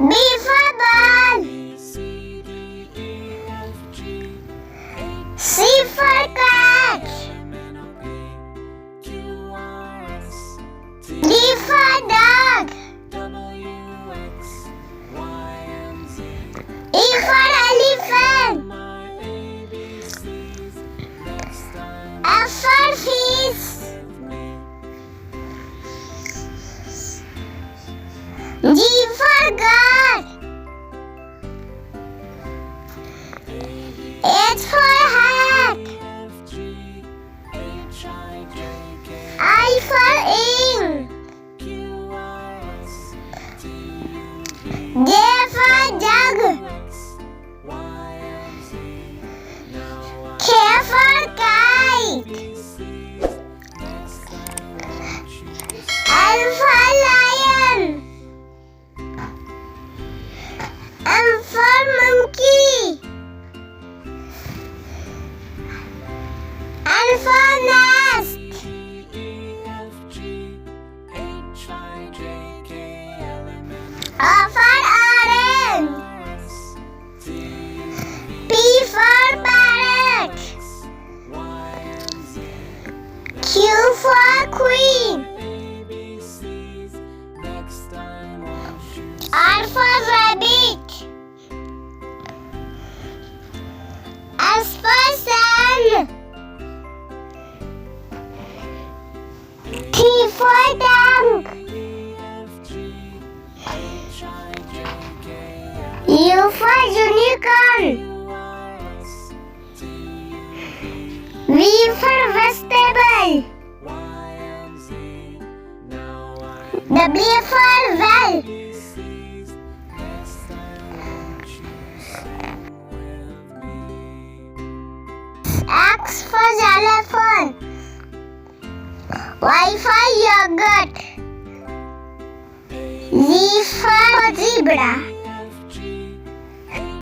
B for ball. C for cat. D for dog. E for elephant. F for fish. G for God. H for hat. I for ink. J for jug. K for kite. L for lion. M for monkey. N for nest. O for orange. P for parrot. Q for queen. R for rabbit. S for sun. T for tank. U for unicorn. V for vegetable. W for well. X for xylophone. Y for yogurt. Z for zebra.